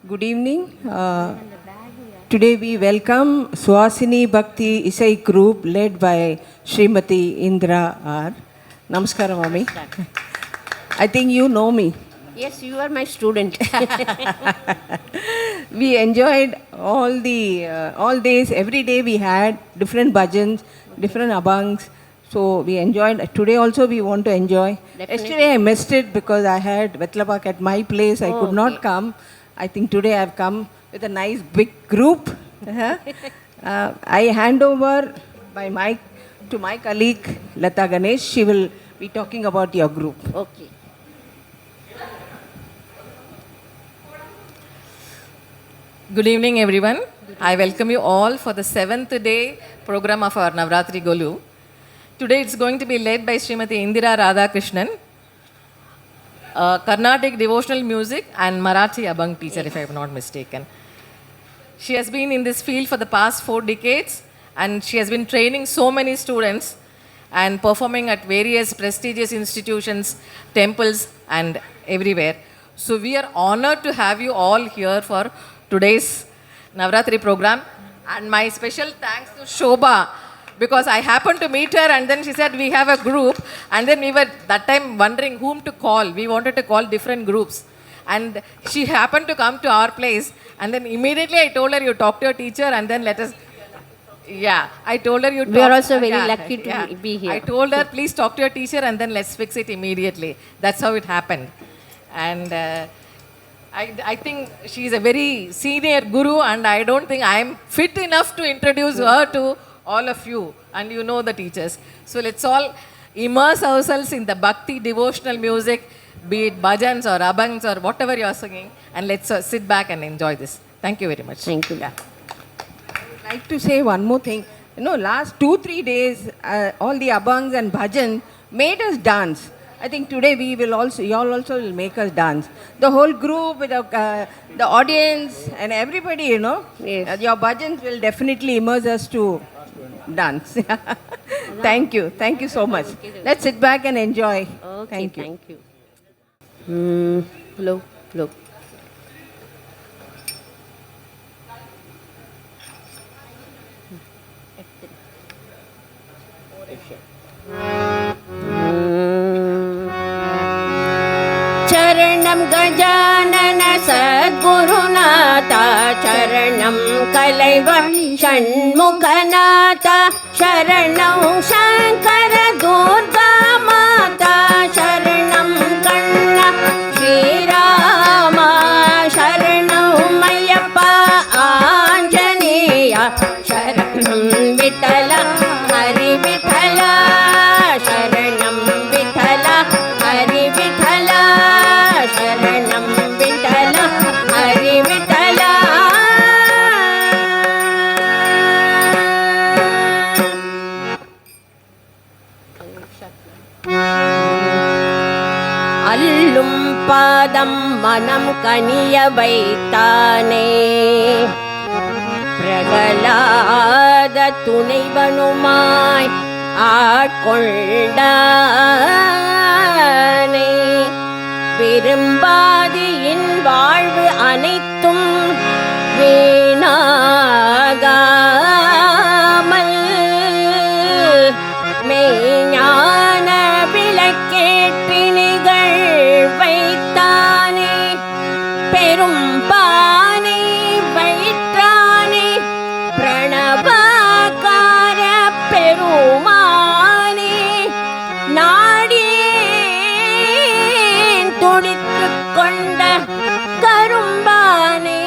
Good evening. Today we welcome Swasini Bhakti Isai Group led by Srimati Indra R. Namaskaram, Mami. I think you know me. Yes, you are my student. We enjoyed all days, every day we had different bhajans, different abhangs. So we enjoyed. Today also we want to enjoy. Definitely. Yesterday I missed it because I had Vetlapak at my place. I could not come. I think today I have come with a nice big group. I hand over to my colleague Lata Ganesh. She will be talking about your group. Okay. Good evening, everyone. I welcome you all for the 7th day program of our Navratri Golu. Today it's going to be led by Srimati Indira Radhakrishnan, Carnatic devotional music and Marathi Abhang teacher, if I am not mistaken. She has been in this field for the past 4 decades and she has been training so many students and performing at various prestigious institutions, temples and everywhere. So we are honored to have you all here for today's Navratri program. And my special thanks to Shobha, because I happened to meet her and then she said we have a group, and then we were that time wondering whom to call. We wanted to call different groups. And she happened to come to our place, and then immediately I told her, you talk to your teacher and then let us. Yeah, I told her you talk. We are also very lucky to be here. I told her, please talk to your teacher and then let's fix it immediately. That's how it happened. And I think she is a very senior guru, and I don't think I am fit enough to introduce her to all of you, and you know the teachers. So let's all immerse ourselves in the bhakti devotional music, be it bhajans or abhangs or whatever you are singing, and let's sit back and enjoy this. Thank you very much. Thank you. I'd like to say one more thing. Last 2-3 days, all the abhangs and bhajan made us dance. I think today you all also will make us dance. The whole group, with the audience and everybody, Yes. Your bhajans will definitely immerse us to dance. Thank you. Thank you so much. Let's sit back and enjoy. Okay, Thank you. thank you. Hello. चरणं गजानन सद्गुरुनाथा शरणं कलैवळि षण्मुखनाथा शरणं शङ्कर दुर्गा माता शरणं कण्ण श्रीरामा शरणं मय्यप्पा आञ्जनेय शरणं विठ्ठल हरि विठ्ठल शरणं विठ्ठल हरि विठ्ठल शरणं विठ्ठल हरि विठ्ठल அல்லும் பாதம் மனம் கனிய வைத்தானே பிரகலாத துணைவனுமாய் ஆட்கொண்டானே விரும்பாதியின் வாழ்வு அனைத்தும் வீணாகாமல் மெய்ஞான விளக்கேற்றி நிகழ் வைத்தானே பெரும் பானை வயிற்றானே பிரணவகார பெருமானே நாடியேன் துடித்துக் கொண்ட கரும்பானே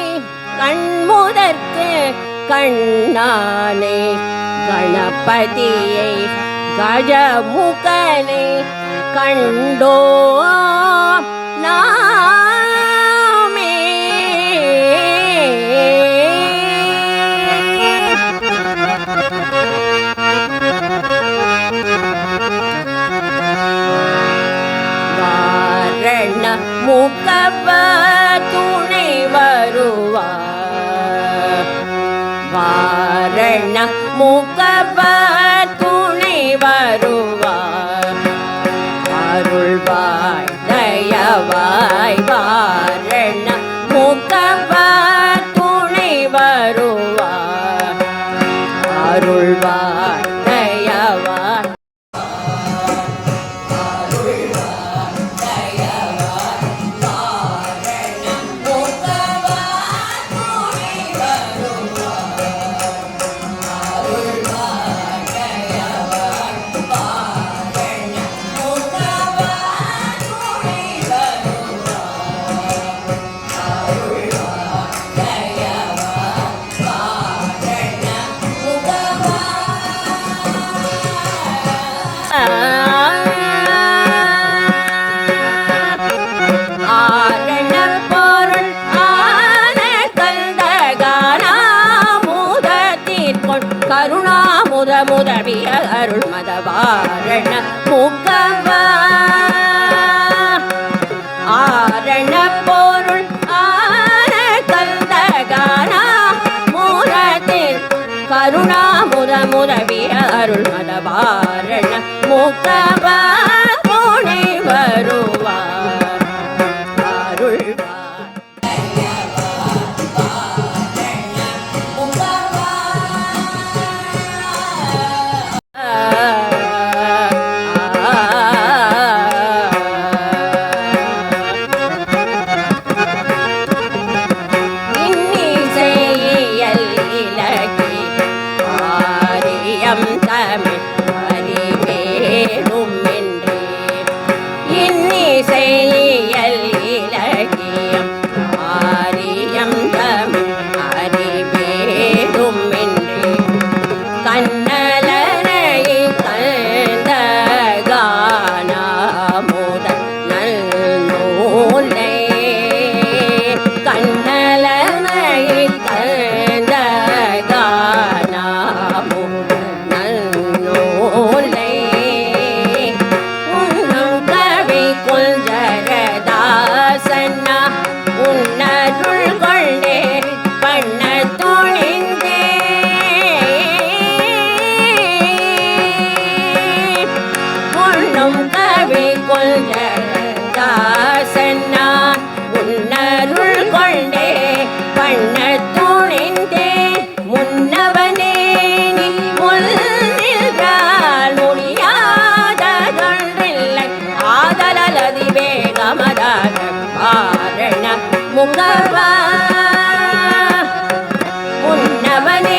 கண்முதற்கு கண்ணானே கணபதியை கஜமுகனை கண்டோ நாமே வாரண முகவ துணை வருவார் வாரண முகவ துணை வருவார் அருள்வாய் தயவாய் வாரண முகவ அருள் மதவாரண முகவ ஆரண பொருள் ஆன கந்தகானா மூரத்தில் கருணா முரவிய அருள் மதவாரண முகவ துணை வருவார் அருள்வார். இன்னிசையியல் இலக்கி ஆரியம் தமிழ் அறிவேனும் என்றே இன்னிசையியல் இலக்கியம் ஆரியம் தமிழ் அறிவேனும் என்றே கண்ணலரை கண்ட கானாமுத நல்நூலை கண்ணலரை கண்ட கானாமுத நல்நூலை உன்னும் கவி குஞ்சரதாசன்னா உன்னருள் கொண்டே பண்ண துணிந்தே உன்னும் கவி குஞ்சரதாசன்னா உன்னருள் கொண்டே பண்ண துணிந்தே முன்னவனே நீ முன்னின்றால் முடியாததொன்றில்லை ஆதலதி வேகமதாக பாரண முகவ முன்னவனே